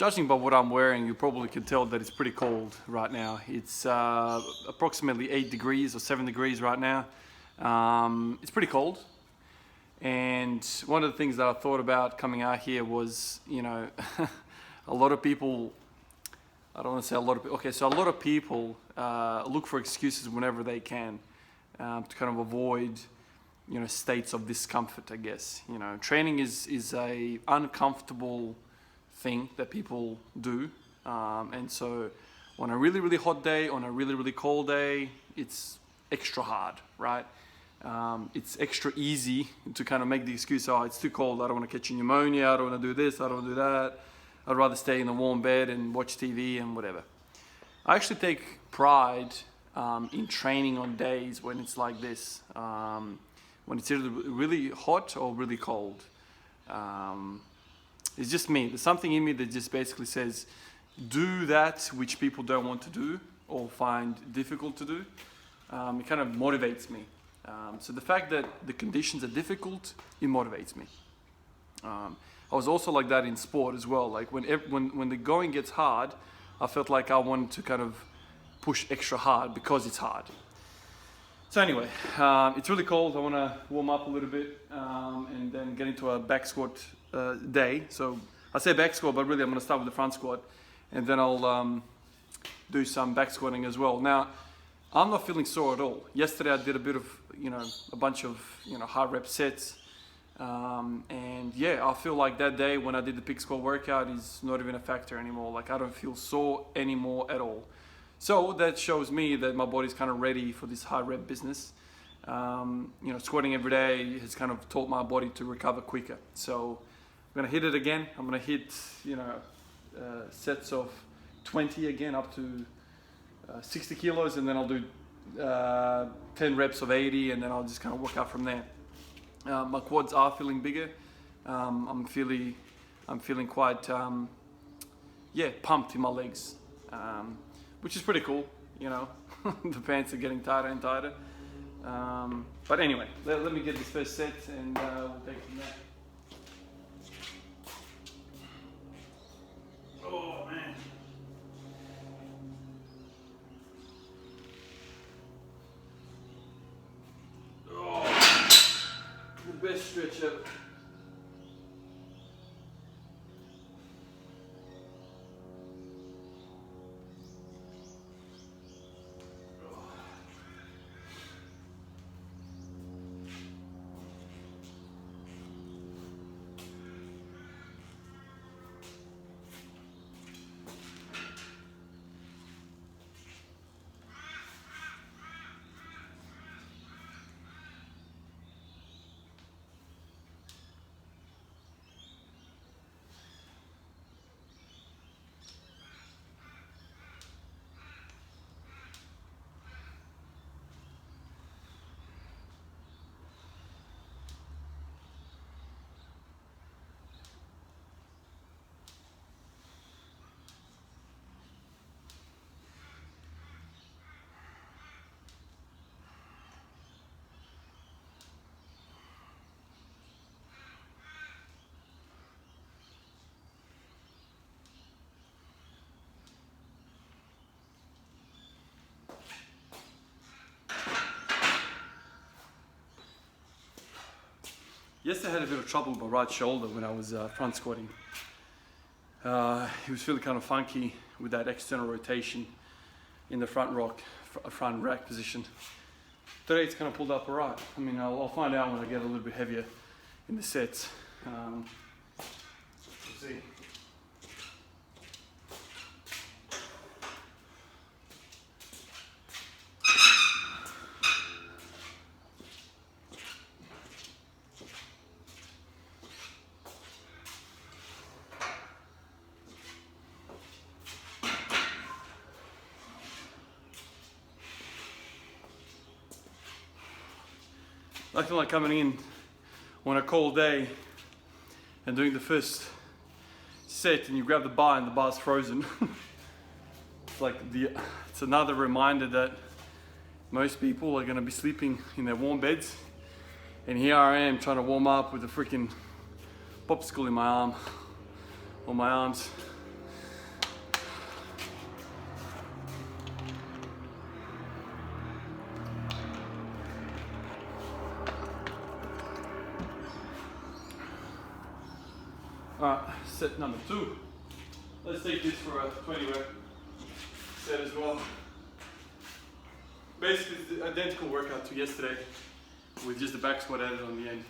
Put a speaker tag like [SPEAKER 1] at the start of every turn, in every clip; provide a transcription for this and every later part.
[SPEAKER 1] Judging by what I'm wearing, you probably can tell that it's pretty cold right now. It's approximately 8 degrees or 7 degrees right now. It's pretty cold. And one of the things that I thought about coming out here was, you know, a lot of people, I don't want to say a lot of people, okay, so a lot of people look for excuses whenever they can to kind of avoid, you know, states of discomfort, I guess. You know, training is a uncomfortable thing that people do. And so on a really, really hot day, on a really, really cold day, it's extra hard, right? It's extra easy to kind of make the excuse, oh, it's too cold, I don't want to catch pneumonia, I don't want to do this, I don't want to do that. I'd rather stay in a warm bed and watch TV and whatever. I actually take pride in training on days when it's like this, when it's either really hot or really cold. It's just me. There's something in me that just basically says, do that which people don't want to do or find difficult to do. It kind of motivates me. So the fact that the conditions are difficult, it motivates me. I was also like that in sport as well. Like when the going gets hard, I felt like I wanted to kind of push extra hard because it's hard. So anyway, it's really cold. I want to warm up a little bit and then get into a back squat day. So I say back squat, but really I'm going to start with the front squat, and then I'll do some back squatting as well. Now, I'm not feeling sore at all. Yesterday I did a bit of, a bunch of, high rep sets. And yeah, I feel like that day when I did the pig squat workout is not even a factor anymore. Like I don't feel sore anymore at all. So that shows me that my body's kind of ready for this high rep business. Squatting every day has kind of taught my body to recover quicker. So I'm gonna hit it again. I'm gonna hit, sets of 20 again up to 60 kilos, and then I'll do 10 reps of 80, and then I'll just kind of work out from there. My quads are feeling bigger. I'm feeling quite, pumped in my legs, which is pretty cool. The pants are getting tighter and tighter. But anyway, let me get this first set, and we'll take it from there. Oh man. Best stretch ever. Yesterday I had a bit of trouble with my right shoulder when I was front squatting. It was feeling kind of funky with that external rotation in the front rack position. Today it's kind of pulled up alright. I mean, I'll find out when I get a little bit heavier in the sets. We'll see. Nothing like coming in on a cold day and doing the first set, and you grab the bar and the bar's frozen. It's another reminder that most people are going to be sleeping in their warm beds, and here I am trying to warm up with a freaking popsicle in my arm, on my arms. Alright, set number 2. Let's take this for a 20 rep set as well. Basically, it's the identical workout to yesterday with just the back squat added on the end.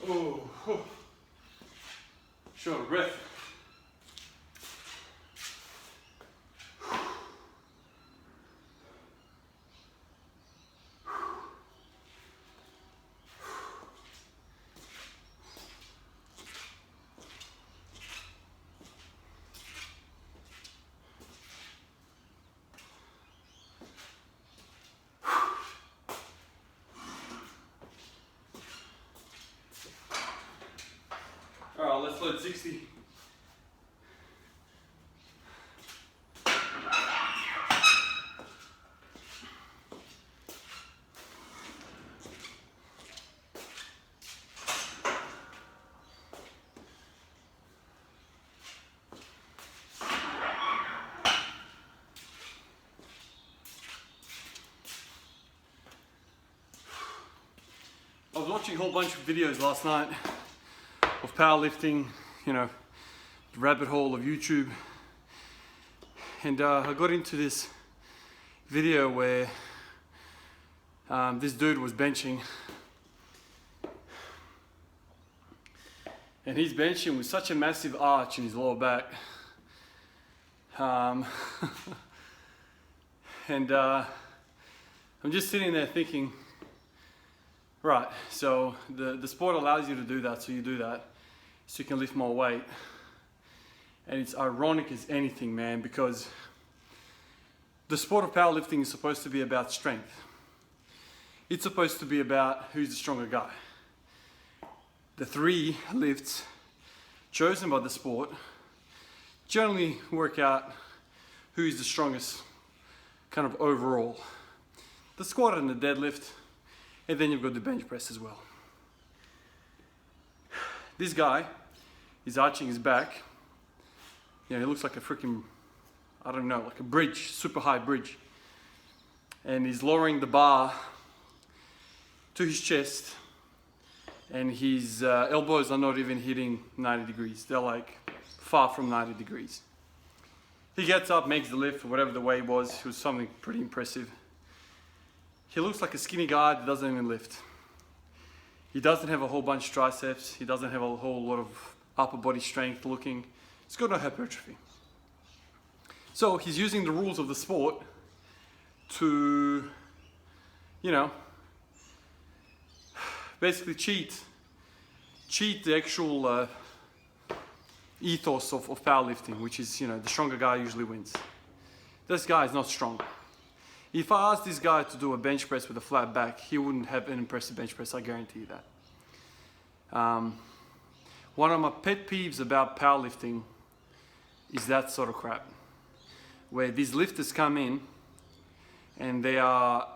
[SPEAKER 1] Oh, short of breath. Alright, let's load 60. I was watching a whole bunch of videos last night of powerlifting, you know, the rabbit hole of YouTube, and I got into this video where this dude was benching, and he's benching with such a massive arch in his lower back, and I'm just sitting there thinking, right, so the sport allows you to do that, so you do that, so you can lift more weight. And it's ironic as anything, man, because the sport of powerlifting is supposed to be about strength. It's supposed to be about who's the stronger guy. The 3 lifts chosen by the sport generally work out who's the strongest kind of overall. The squat and the deadlift, and then you've got the bench press as well. This guy is arching his back. You know, he looks like a freaking, I don't know, like a bridge, super high bridge. And he's lowering the bar to his chest, and his elbows are not even hitting 90 degrees. They're like far from 90 degrees. He gets up, makes the lift, or whatever the weight was. It was something pretty impressive. He looks like a skinny guy that doesn't even lift. He doesn't have a whole bunch of triceps. He doesn't have a whole lot of upper body strength looking. He's got no hypertrophy. So he's using the rules of the sport to, you know, basically cheat the actual ethos of powerlifting, which is, you know, the stronger guy usually wins. This guy is not strong. If I asked this guy to do a bench press with a flat back, he wouldn't have an impressive bench press, I guarantee you that. One of my pet peeves about powerlifting is that sort of crap, where these lifters come in and they are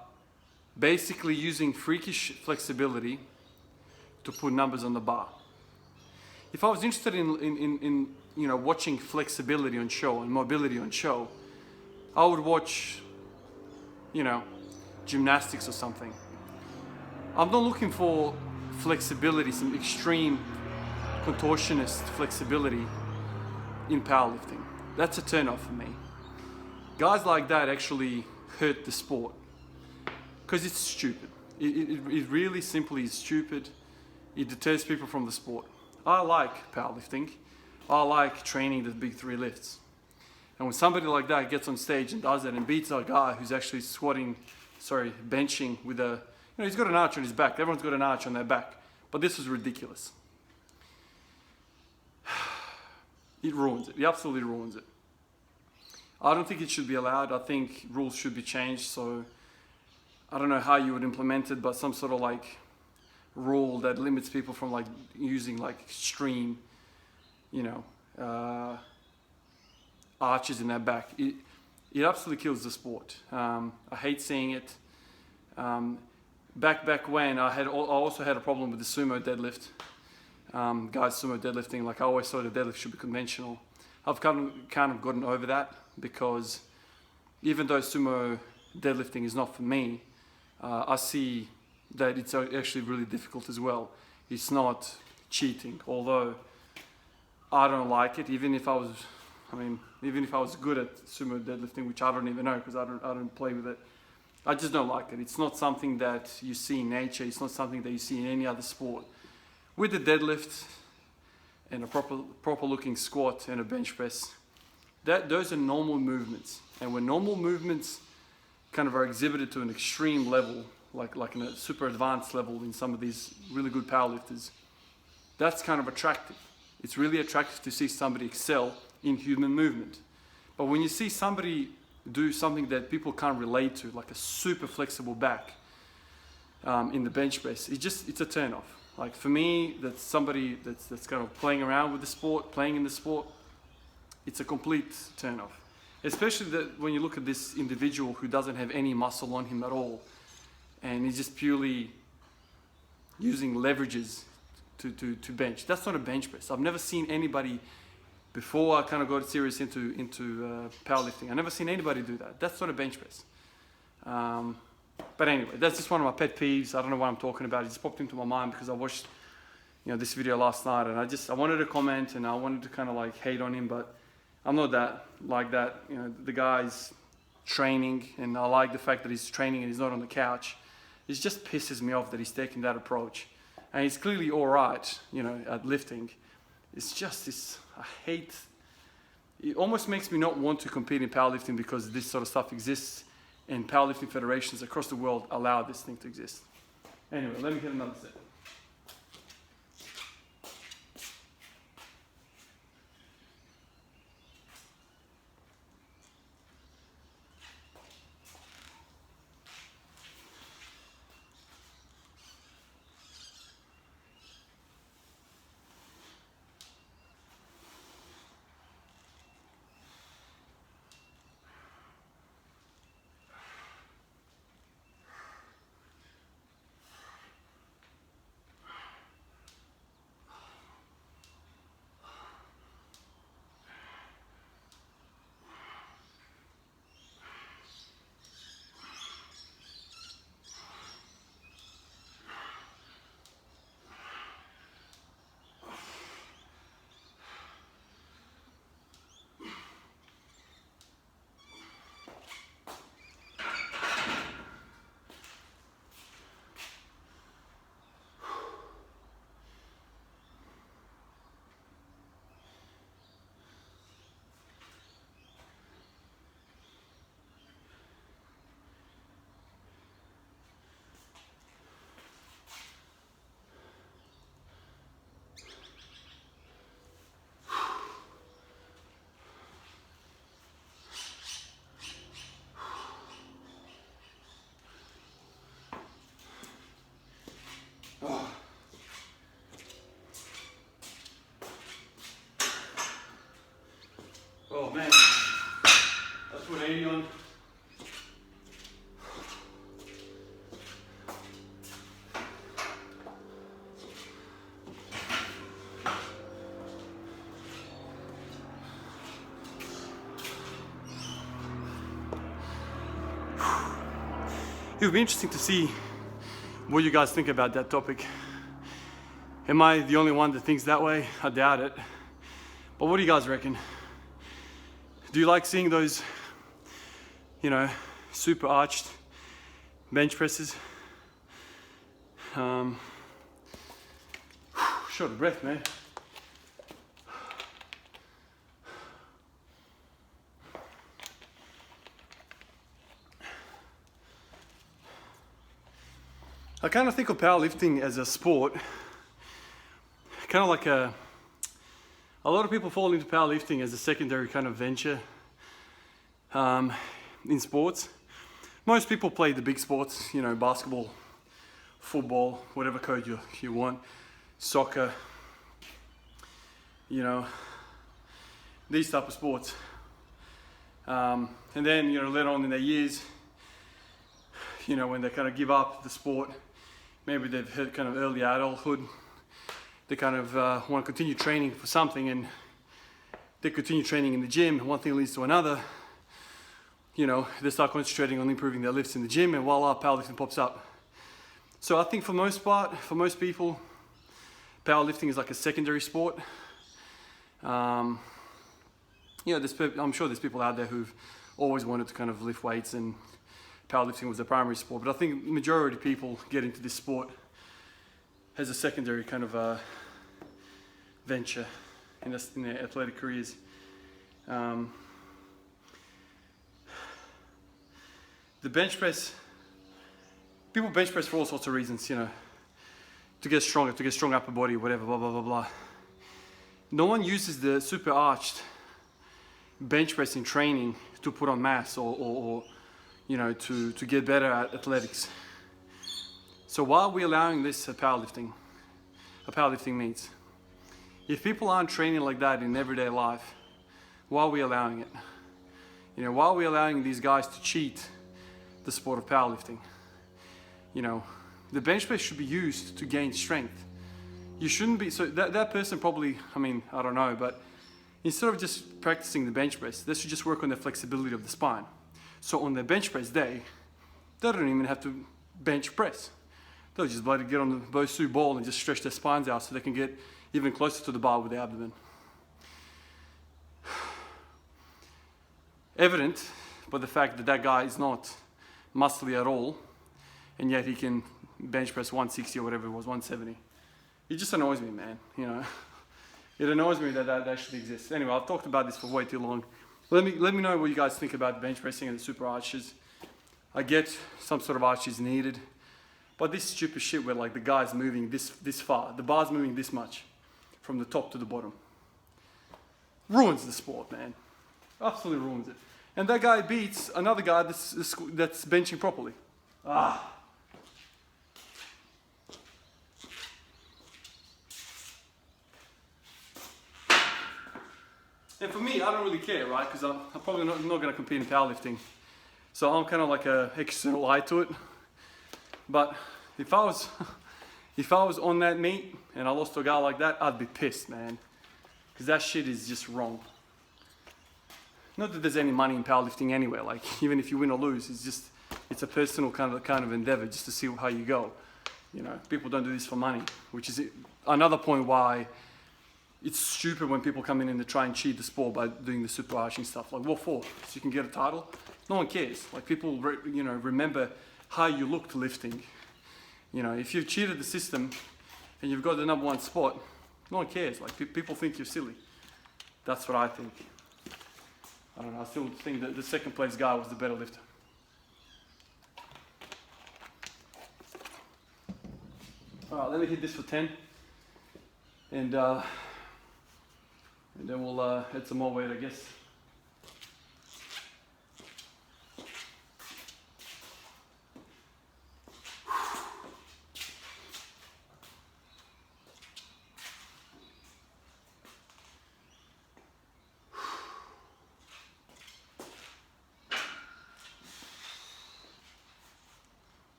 [SPEAKER 1] basically using freakish flexibility to put numbers on the bar. If I was interested in you know, watching flexibility on show and mobility on show, I would watch, you know, gymnastics or something. I'm not looking for flexibility, some extreme contortionist flexibility in powerlifting. That's a turn off for me. Guys like that actually hurt the sport because it's stupid. It really simply is stupid. It deters people from the sport. I like powerlifting. I like training the big 3 lifts. And when somebody like that gets on stage and does it and beats a guy who's actually benching with he's got an arch on his back. Everyone's got an arch on their back. But this is ridiculous. It ruins it. It absolutely ruins it. I don't think it should be allowed. I think rules should be changed. So I don't know how you would implement it, but some sort of like rule that limits people from like using like extreme, arches in their back. It absolutely kills the sport. I hate seeing it. Back when I also had a problem with the sumo deadlift. Guys sumo deadlifting, like I always thought the deadlift should be conventional. I've kind of gotten over that, because even though sumo deadlifting is not for me, I see that it's actually really difficult as well. It's not cheating, although I don't like it. Even if I was good at sumo deadlifting, which I don't even know because I don't play with it, I just don't like it. It's not something that you see in nature. It's not something that you see in any other sport. With the deadlift and a proper looking squat and a bench press, those are normal movements. And when normal movements kind of are exhibited to an extreme level, like in a super advanced level in some of these really good powerlifters, that's kind of attractive. It's really attractive to see somebody excel in human movement. But when you see somebody do something that people can't relate to, like a super flexible back in the bench press, it's a turn off. Like for me, that's somebody that's kind of playing around with the sport, playing in the sport, it's a complete turn off. Especially when you look at this individual who doesn't have any muscle on him at all, and he's just purely using leverages to bench. That's not a bench press. I've never seen anybody, before I kind of got serious into powerlifting, I've never seen anybody do that. That's not a bench press. But anyway, that's just one of my pet peeves. I don't know what I'm talking about. It just popped into my mind because I watched this video last night, and I wanted to comment and I wanted to kind of like hate on him, but I'm not that like that. The guy's training, and I like the fact that he's training and he's not on the couch. It just pisses me off that he's taking that approach. And he's clearly all right, at lifting. It's just this, I hate, it almost makes me not want to compete in powerlifting because this sort of stuff exists and powerlifting federations across the world allow this thing to exist. Anyway, let me hit another set. Oh man, let's put 80 on. It would be interesting to see what you guys think about that topic. Am I the only one that thinks that way? I doubt it. But what do you guys reckon? Do you like seeing those, super arched bench presses? Short of breath, man. I kind of think of powerlifting as a sport, kind of like a lot of people fall into powerlifting as a secondary kind of venture in sports. Most people play the big sports, you know, basketball, football, whatever code you want, soccer, you know, these type of sports. And then, you know, later on in their years, you know, when they kind of give up the sport, maybe they've hit kind of early adulthood, they kind of want to continue training for something, and they continue training in the gym, and one thing leads to another. You know, they start concentrating on improving their lifts in the gym, and voila, powerlifting pops up. So I think for most people, powerlifting is like a secondary sport. You know, I'm sure there's people out there who've always wanted to kind of lift weights, and powerlifting was their primary sport. But I think the majority of people get into this sport as a secondary kind of venture in their athletic careers. The bench press, people bench press for all sorts of reasons, you know, to get stronger, to get strong upper body, whatever, blah, blah, blah, blah. No one uses the super arched bench press in training to put on mass or you know, to get better at athletics. So why are we allowing this at powerlifting meets? If people aren't training like that in everyday life, why are we allowing it? You know, why are we allowing these guys to cheat the sport of powerlifting? You know, the bench press should be used to gain strength. You shouldn't be, so that person probably, I mean, I don't know, but instead of just practicing the bench press, they should just work on the flexibility of the spine. So on their bench press day, they don't even have to bench press. They'll just bloody get on the Bosu ball and just stretch their spines out so they can get even closer to the bar with the abdomen. Evident by the fact that that guy is not muscly at all, and yet he can bench press 160 or whatever it was, 170. It just annoys me, man, you know. It annoys me that actually exists. Anyway, I've talked about this for way too long. Let me know what you guys think about bench pressing and the super arches. I get some sort of arch is needed, but this stupid shit where like the guy's moving this far, the bar's moving this much from the top to the bottom, ruins the sport, man. Absolutely ruins it. And that guy beats another guy that's benching properly. And for me, I don't really care, right? Because I'm probably not going to compete in powerlifting. So I'm kind of like an external eye to it. But if I was on that meet and I lost to a guy like that, I'd be pissed, man. Because that shit is just wrong. Not that there's any money in powerlifting anywhere. Like, even if you win or lose, it's a personal kind of endeavor just to see how you go. You know, people don't do this for money, which is another point why it's stupid when people come in and they try and cheat the sport by doing the super arching stuff. Like, what for? So you can get a title? No one cares. Like, people, you know, remember how you looked lifting. You know, if you've cheated the system and you've got the #1 spot, no one cares. Like, people think you're silly. That's what I think. I don't know. I still think that the second place guy was the better lifter. All right, let me hit this for 10. And then we'll add some more weight, I guess.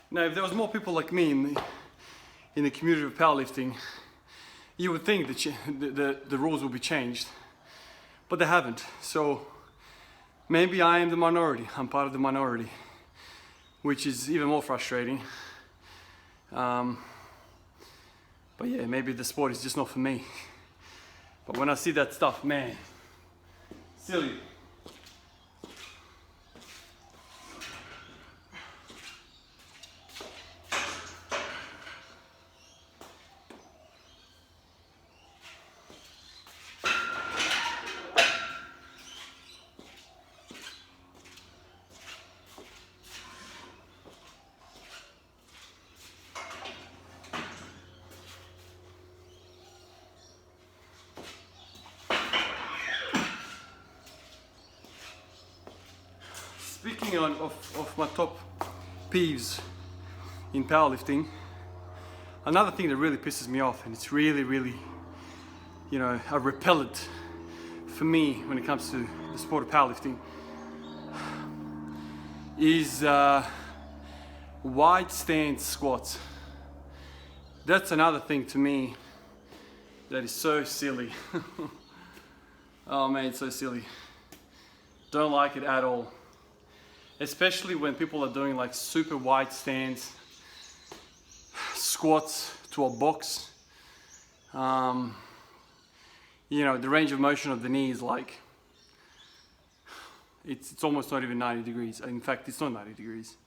[SPEAKER 1] Now, if there was more people like me in the community of powerlifting, you would think that the rules would be changed, but they haven't. So maybe I am the minority. I'm part of the minority, which is even more frustrating. But yeah, maybe the sport is just not for me. But when I see that stuff, man, silly. Speaking of my top peeves in powerlifting, another thing that really pisses me off, and it's really, you know, a repellent for me when it comes to the sport of powerlifting, is wide stance squats. That's another thing to me that is so silly. Oh man, it's so silly. Don't like it at all. Especially when people are doing like super wide stance squats to a box. You know, the range of motion of the knee is like, it's almost not even 90 degrees. In fact, it's not 90 degrees.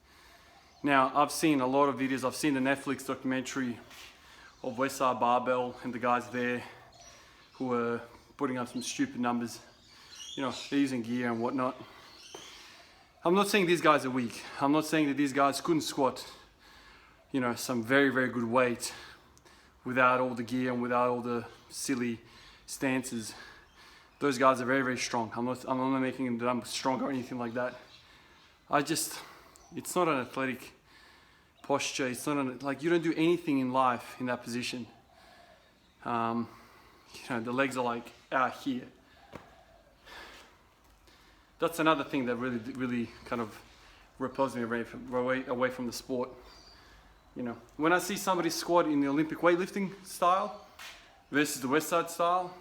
[SPEAKER 1] Now, I've seen a lot of videos. I've seen the Netflix documentary of Westside Barbell and the guys there who were putting up some stupid numbers. You know, they're using gear and whatnot. I'm not saying these guys are weak. I'm not saying that these guys couldn't squat, you know, some very good weight without all the gear and without all the silly stances. Those guys are very strong. I'm not making that I'm strong or anything like that. It's not an athletic posture. It's not like, you don't do anything in life in that position. You know, the legs are like out here. That's another thing that really kind of repels me away from the sport. You know, when I see somebody squat in the Olympic weightlifting style versus the Westside style,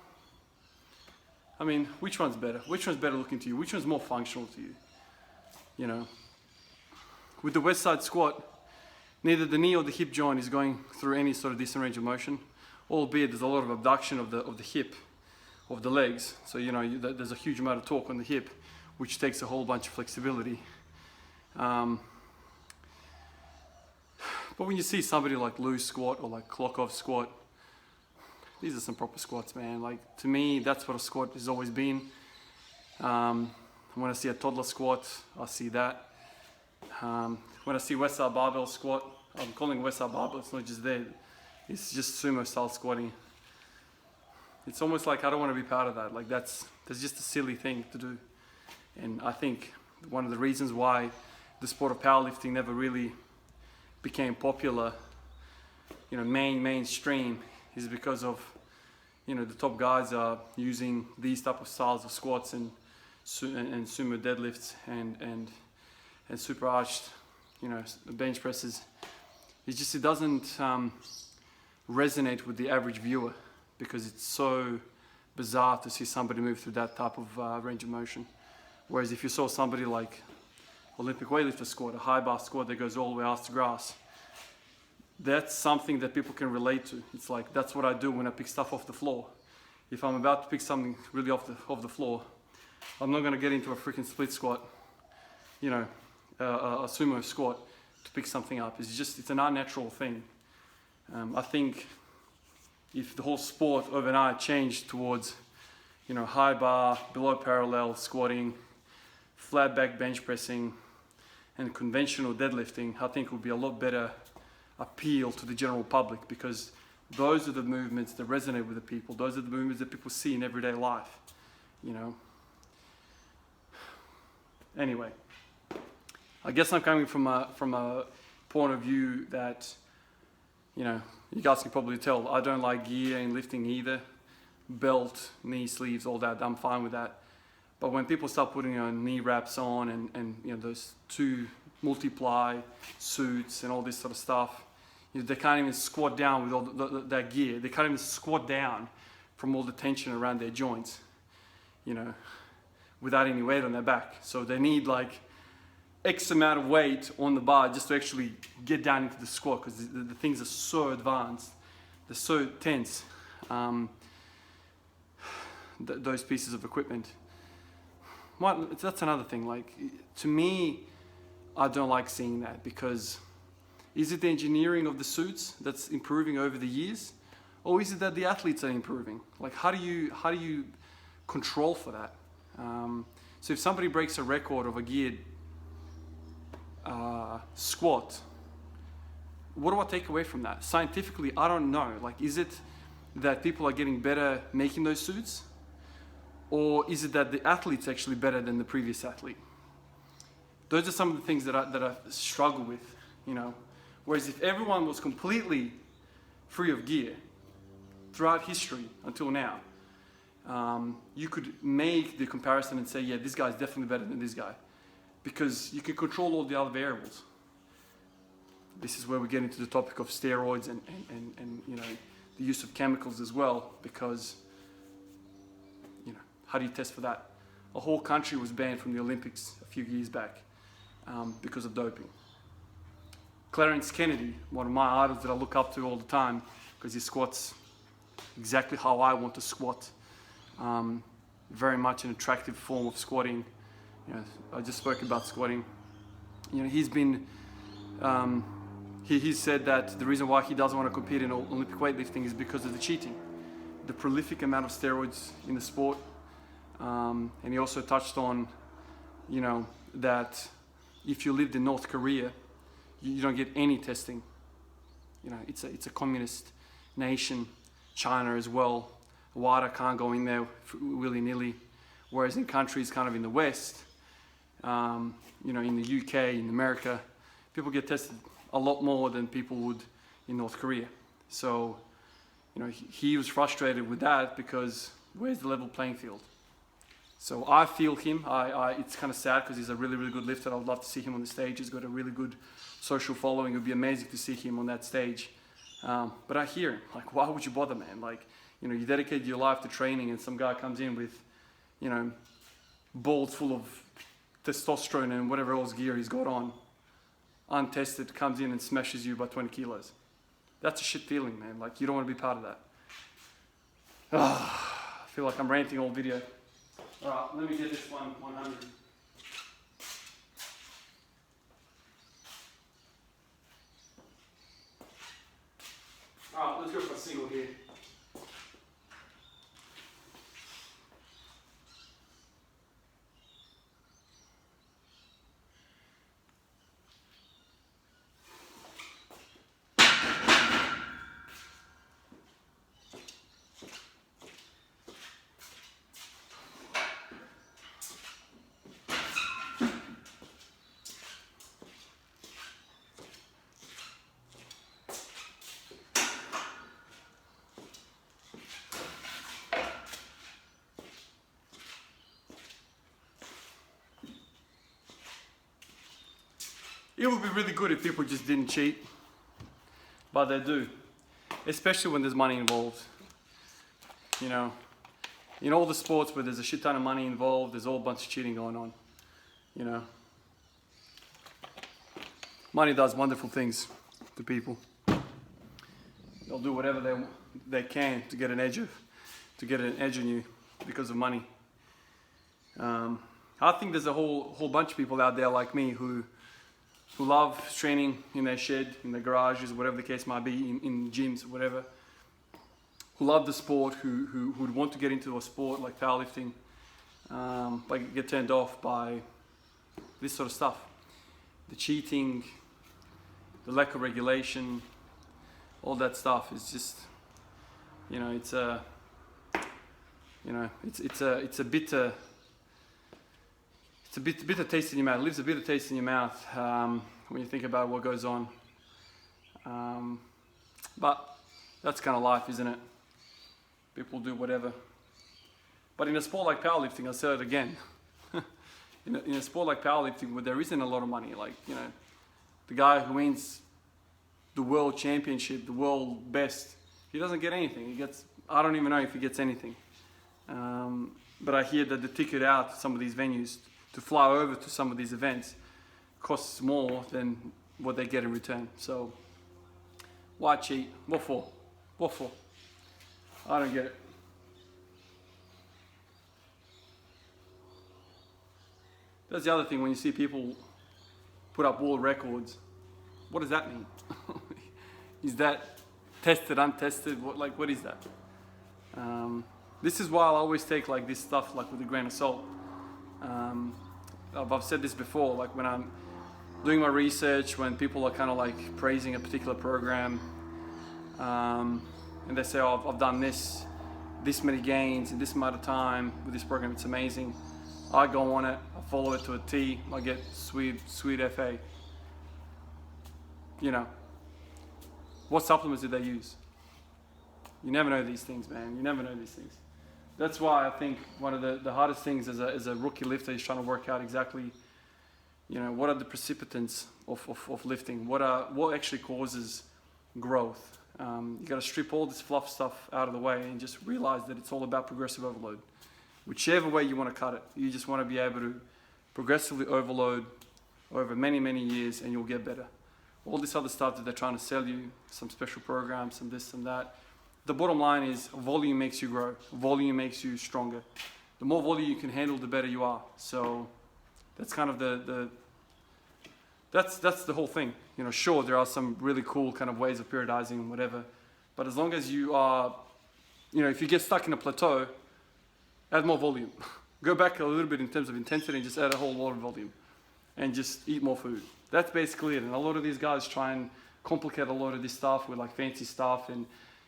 [SPEAKER 1] I mean, which one's better? Which one's better looking to you? Which one's more functional to you? You know, with the Westside squat, neither the knee or the hip joint is going through any sort of decent range of motion, albeit there's a lot of abduction of the hip, of the legs. So, you know, there's a huge amount of torque on the hip, which takes a whole bunch of flexibility. But when you see somebody like Lou's squat or like Klokov's squat, these are some proper squats, man. Like, to me, that's what a squat has always been. When I see a toddler squat, I see that. When I see Westside Barbell squat, I'm calling Westside Barbell, it's not just there. It's just sumo style squatting. It's almost like I don't want to be part of that. Like, that's just a silly thing to do. And I think one of the reasons why the sport of powerlifting never really became popular, you know, mainstream, is because of, you know, the top guys are using these type of styles of squats and sumo deadlifts and super arched, you know, bench presses. It doesn't resonate with the average viewer because it's so bizarre to see somebody move through that type of range of motion. Whereas if you saw somebody like Olympic weightlifter squat, a high bar squat that goes all the way ass to grass, that's something that people can relate to. It's like, that's what I do when I pick stuff off the floor. If I'm about to pick something really off the floor, I'm not going to get into a freaking split squat, you know, a sumo squat to pick something up. It's an unnatural thing. I think if the whole sport overnight changed towards, you know, high bar, below parallel squatting, flat back bench pressing, and conventional deadlifting, I think would be a lot better appeal to the general public, because those are the movements that resonate with the people. Those are the movements that people see in everyday life, you know. Anyway, I guess I'm coming from a point of view that, you know, you guys can probably tell, I don't like gear in lifting either. Belt, knee sleeves, all that, I'm fine with that. But when people start putting knee wraps on and you know, those two multiply suits and all this sort of stuff. They can't even squat down with all that gear. They can't even squat down from all the tension around their joints, without any weight on their back. So they need like X amount of weight on the bar just to actually get down into the squat, because the things are so advanced, they're so tense. Those pieces of equipment. That's another thing. Like, to me, I don't like seeing that, because is it the engineering of the suits that's improving over the years, or is it that the athletes are improving? Like, how do you control for that? So if somebody breaks a record of a geared squat, what do I take away from that? Scientifically, I don't know. Like, is it that people are getting better making those suits, or is it that the athlete's actually better than the previous athlete? Those are some of the things that I struggle with, Whereas if everyone was completely free of gear throughout history until now, you could make the comparison and say, yeah, this guy's definitely better than this guy, because you can control all the other variables. This is where we get into the topic of steroids and the use of chemicals as well, because how do you test for that? A whole country was banned from the Olympics a few years back because of doping. Clarence Kennedy, one of my idols that I look up to all the time, because he squats exactly how I want to squat. Very much an attractive form of squatting. I just spoke about squatting. He's been, he said that the reason why he doesn't want to compete in Olympic weightlifting is because of the cheating, the prolific amount of steroids in the sport. And he also touched on, that if you lived in North Korea, you don't get any testing. It's a communist nation. China as well. WADA can't go in there willy-nilly. Whereas in countries kind of in the West, in the UK, in America, people get tested a lot more than people would in North Korea. So, he was frustrated with that, because where's the level playing field? So I feel him. It's kind of sad, because he's a really, really good lifter. I would love to see him on the stage. He's got a really good social following. It would be amazing to see him on that stage. But I hear him. Like, why would you bother, man? Like, you dedicate your life to training, and some guy comes in with, balls full of testosterone and whatever else gear he's got on, untested, comes in and smashes you by 20 kilos. That's a shit feeling, man. Like, you don't want to be part of that. I feel like I'm ranting all video. All right, let me get this one 100. All right, let's go for a single here. It would be really good if people just didn't cheat, but they do, especially when there's money involved. In all the sports where there's a shit ton of money involved, there's a whole bunch of cheating going on. Money does wonderful things to people. They'll do whatever they can to get an edge on you because of money. I think there's a whole bunch of people out there like me who love training in their shed, in their garages, whatever the case might be, in gyms, whatever, who love the sport, who would want to get into a sport like powerlifting, but get turned off by this sort of stuff. The cheating, the lack of regulation, all that stuff is just, it's a bitter, it's a bitter taste in your mouth. It leaves a bitter taste in your mouth when you think about what goes on. But that's kind of life, isn't it? People do whatever. But in a sport like powerlifting, I'll say it again, in a sport like powerlifting where there isn't a lot of money, like, you know, the guy who wins the world championship, the world best, he doesn't get anything. He gets, I don't even know if he gets anything. But I hear that the ticket out to some of these venues to fly over to some of these events costs more than what they get in return. So why cheat? What for? What for? I don't get it. That's the other thing, when you see people put up world records, what does that mean? Is that tested, untested? What is that? This is why I always take like this stuff like with a grain of salt. I've said this before, like when I'm doing my research, when people are kind of like praising a particular program, and they say, oh, I've done this many gains in this amount of time with this program, it's amazing. I go on it, I follow it to a T, I get sweet FA. You know, what supplements did they use? You never know these things, man. You never know these things. That's why I think one of the hardest things as a rookie lifter is trying to work out exactly, you know, what are the precipitants of lifting? What actually causes growth? You got to strip all this fluff stuff out of the way and just realize that it's all about progressive overload. Whichever way you want to cut it, you just want to be able to progressively overload over many, many years and you'll get better. All this other stuff that they're trying to sell you, some special programs, some this and that. The bottom line is volume makes you grow. Volume makes you stronger. The more volume you can handle, the better you are. So that's kind of that's the whole thing. You know, sure, there are some really cool kind of ways of periodizing and whatever, but as long as you are, you know, if you get stuck in a plateau, add more volume. Go back a little bit in terms of intensity and just add a whole lot of volume and just eat more food. That's basically it. And a lot of these guys try and complicate a lot of this stuff with like fancy stuff and,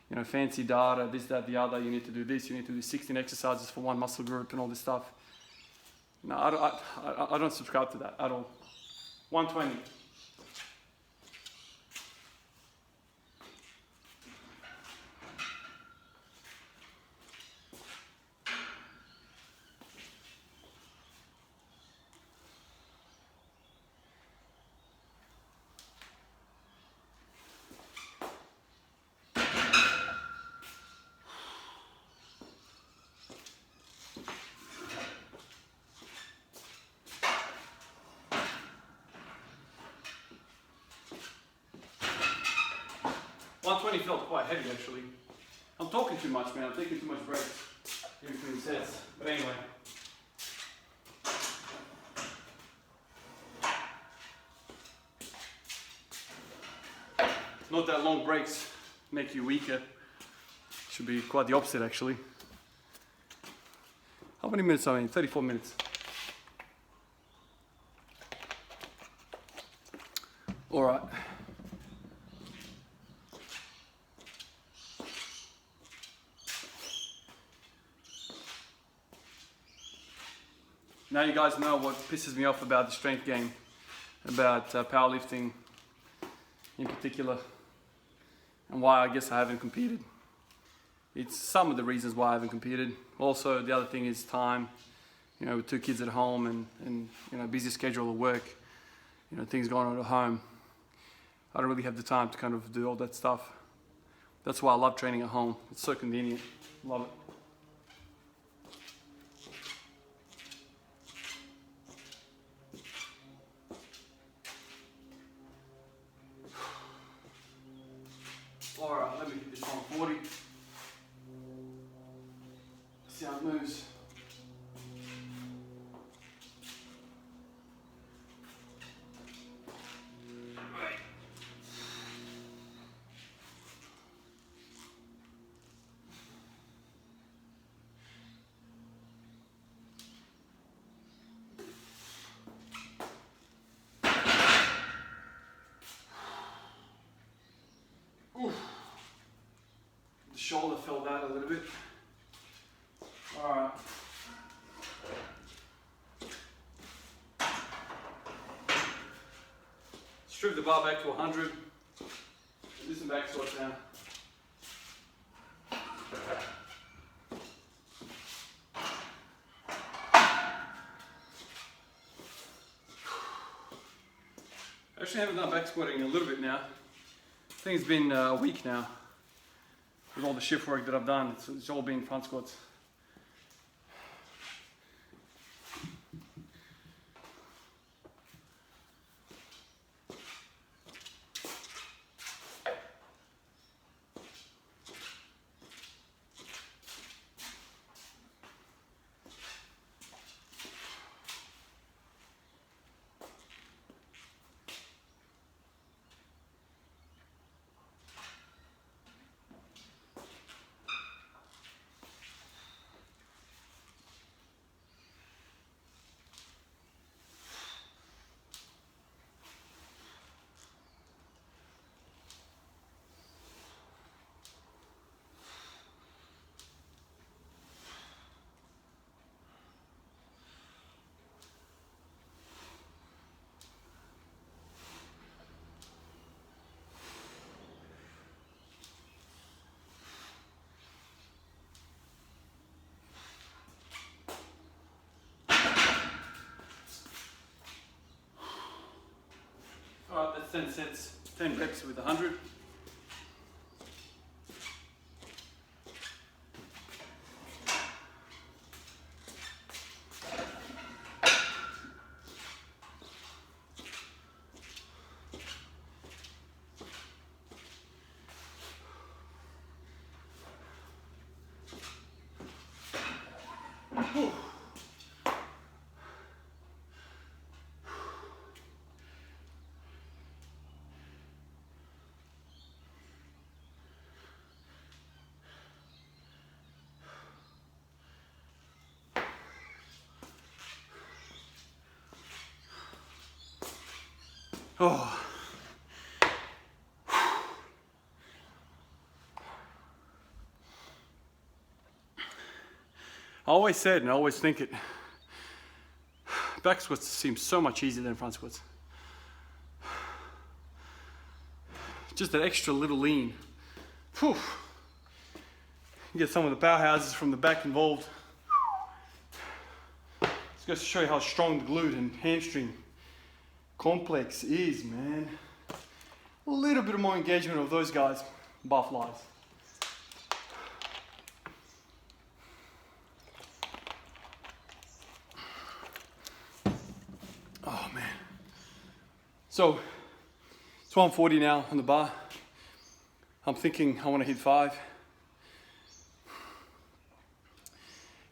[SPEAKER 1] you know, fancy data, this, that, the other. You need to do this, you need to do 16 exercises for one muscle group and all this stuff. No, I don't subscribe to that at all. 120. Felt quite heavy actually. I'm talking too much, man. I'm taking too much breaks in between sets. But anyway. Not that long breaks make you weaker. Should be quite the opposite actually. How many minutes are we in? 34 minutes. All right. Now you guys know what pisses me off about the strength game, about powerlifting in particular, and why I guess I haven't competed. It's some of the reasons why I haven't competed. Also, the other thing is time. You know, with 2 kids at home and you know, busy schedule of work, you know, things going on at home. I don't really have the time to kind of do all that stuff. That's why I love training at home. It's so convenient. Love it. Alright, let me get this on 40. See how it moves. Right. The shoulder fell down a little bit. Alright. Strip the bar back to 100. Do some back squats now. Actually, I haven't done back squatting in a little bit now. I think it's been a week now. With all the shift work that I've done, it's all been front squats. Alright, that's 10 sets, 10 reps with 100. Oh. I always said and I always think it, back squats seem so much easier than front squats. Just that extra little lean. Whew. You get some of the powerhouses from the back involved. It's goes to show you how strong the glute and hamstring complex is, man. A little bit more engagement of those guys, bar flies. Oh man. So it's 140 now on the bar. I'm thinking I want to hit 5.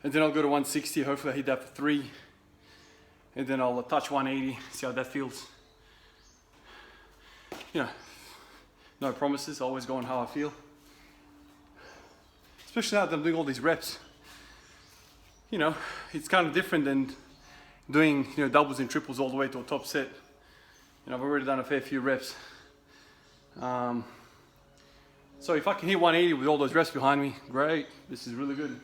[SPEAKER 1] And then I'll go to 160, hopefully I hit that for 3. And then I'll touch 180, see how that feels. You know, no promises, always going how I feel. Especially now that I'm doing all these reps. You know, it's kind of different than doing, you know, doubles and triples all the way to a top set. You know, I've already done a fair few reps. So if I can hit 180 with all those reps behind me, great, this is really good.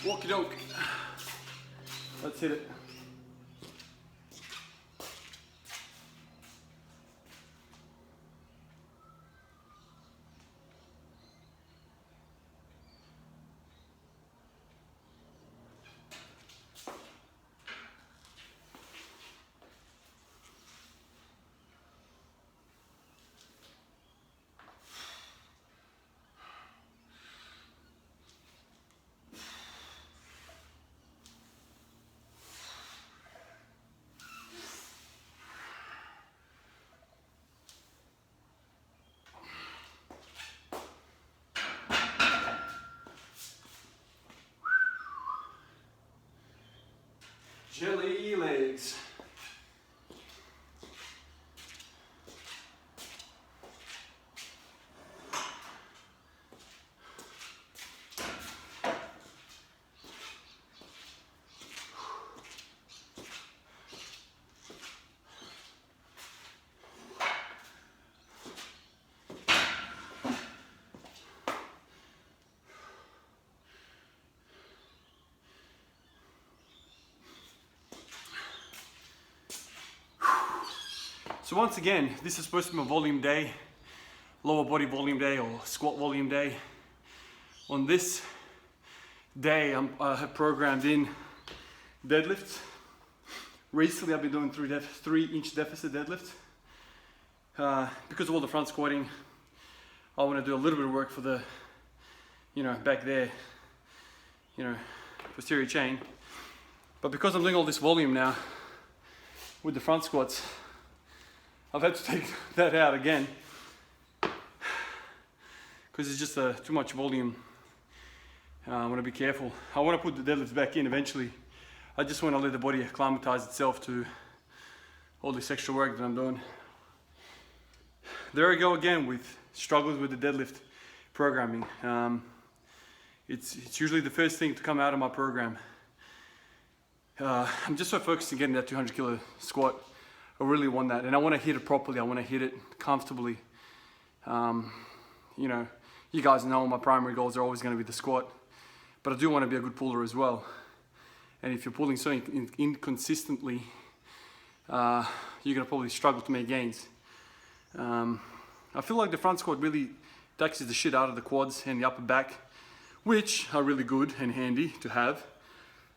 [SPEAKER 1] Walkie doke. Let's hit it. Jelly legs. So once again, this is supposed to be a volume day. lower body volume day or squat volume day. On this day, I have programmed in deadlifts. Recently, I've been doing 3-inch deficit deadlifts. Because of all the front squatting, I want to do a little bit of work for the, back there, posterior chain. But because I'm doing all this volume now with the front squats, I've had to take that out again because it's just too much volume. I want to be careful. I want to put the deadlifts back in eventually. I just want to let the body acclimatize itself to all this extra work that I'm doing. There I go again with struggles with the deadlift programming. It's usually the first thing to come out of my program. I'm just so focused on getting that 200 kilo squat. I really want that, and I want to hit it properly. I want to hit it comfortably. You guys know my primary goals are always going to be the squat, but I do want to be a good puller as well. And if you're pulling so inconsistently, you're going to probably struggle to make gains. I feel like the front squat really taxes the shit out of the quads and the upper back, which are really good and handy to have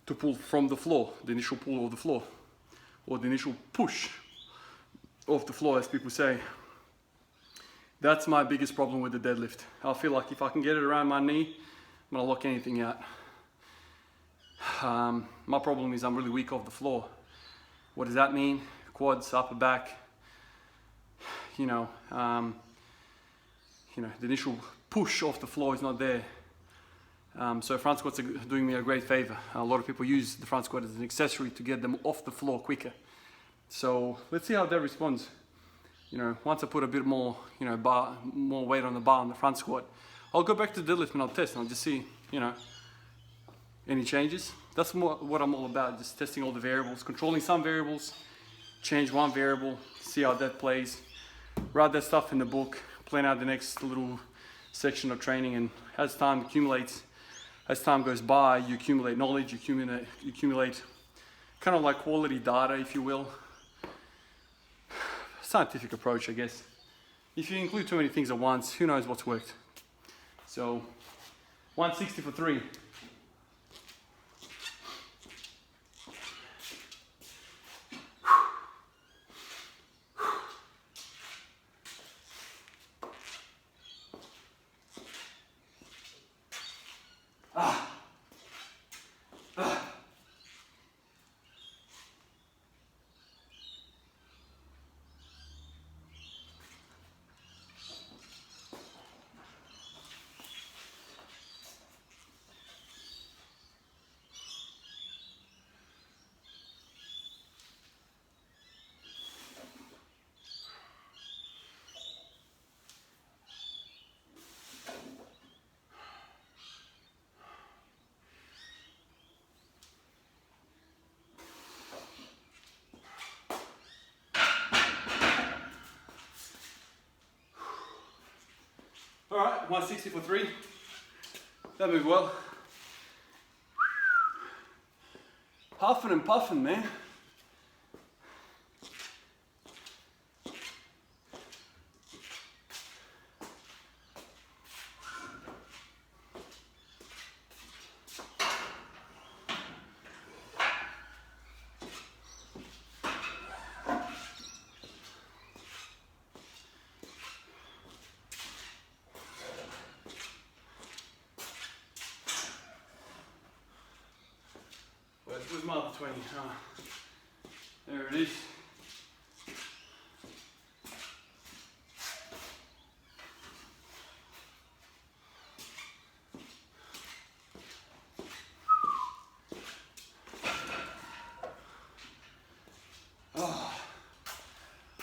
[SPEAKER 1] to pull from the floor, the initial pull of the floor, or the initial push off the floor, as people say. That's my biggest problem with the deadlift. I feel like if I can get it around my knee, I'm gonna lock anything out. My problem is I'm really weak off the floor. What does that mean? Quads, upper back, the initial push off the floor is not there. So front squats are doing me a great favor. A lot of people use the front squat as an accessory to get them off the floor quicker. So let's see how that responds. Once I put a bit more, more weight on the bar on the front squat, I'll go back to the deadlift and I'll test and I'll just see, any changes. That's what I'm all about, just testing all the variables, controlling some variables, change one variable, see how that plays, write that stuff in the book, plan out the next little section of training, and as time accumulates, as time goes by, you accumulate knowledge, you accumulate kind of like quality data, if you will. Scientific approach, I guess. If you include too many things at once, who knows what's worked. So, 160 for 3. All right, 160 for 3. That moved well. Huffing and puffing, man. Where's my other 20? There it is.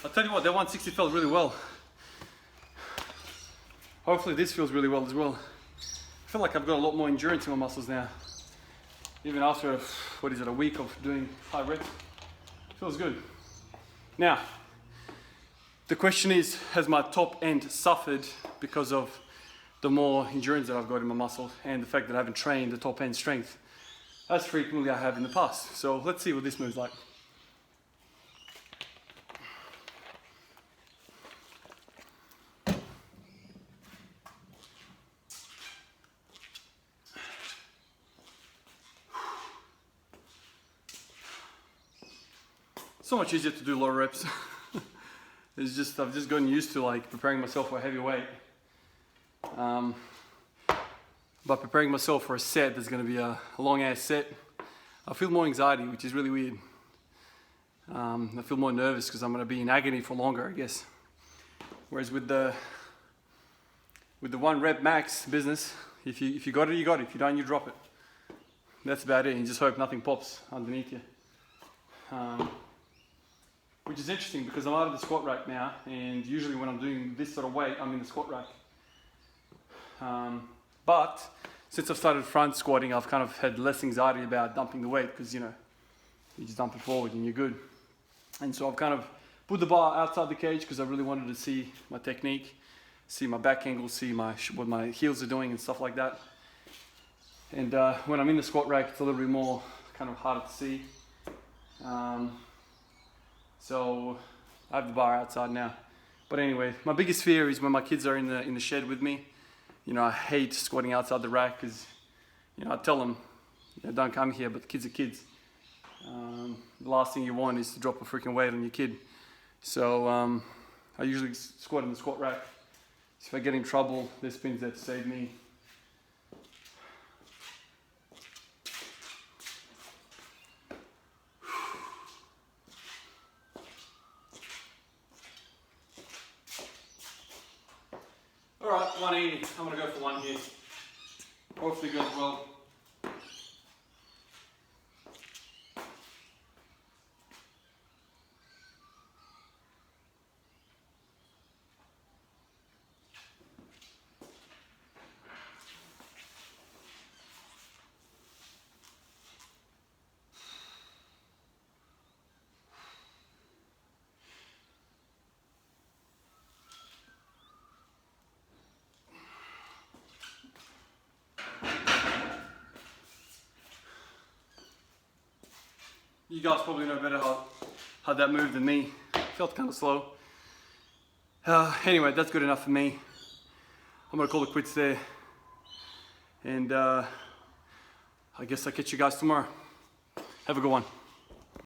[SPEAKER 1] I'll tell you what, that 160 felt really well. Hopefully this feels really well as well. I feel like I've got a lot more endurance in my muscles now. Even after, a week of doing high reps. Feels good. Now, the question is, has my top end suffered because of the more endurance that I've got in my muscle and the fact that I haven't trained the top end strength as frequently as I have in the past? So let's see what this move's like. so much easier to do low reps. It's just, I've just gotten used to like preparing myself for a heavy weight. But preparing myself for a set that's going to be a long ass set, I feel more anxiety, which is really weird. I feel more nervous because I'm going to be in agony for longer, I guess. Whereas with the 1 rep max business, if you got it, you got it. If you don't, you drop it. That's about it. You just hope nothing pops underneath you. Which is interesting because I'm out of the squat rack now, and usually when I'm doing this sort of weight, I'm in the squat rack. But since I've started front squatting, I've kind of had less anxiety about dumping the weight because, you know, you just dump it forward and you're good. And so I've kind of put the bar outside the cage because I really wanted to see my technique, see my back angle, see what my heels are doing and stuff like that. And when I'm in the squat rack, it's a little bit more kind of harder to see. So I have the bar outside now. But anyway, my biggest fear is when my kids are in the shed with me. You know, I hate squatting outside the rack because, you know, I tell them, you know, don't come here, but the kids are kids. The last thing you want is to drop a freaking weight on your kid. So I usually squat in the squat rack. So if I get in trouble, there's pins there to save me. Alright, 180. I'm going to go for one here. Hopefully it goes well. You guys probably know better how that moved than me. Felt kind of slow. Anyway, that's good enough for me. I'm gonna call it quits there. And I guess I'll catch you guys tomorrow. Have a good one.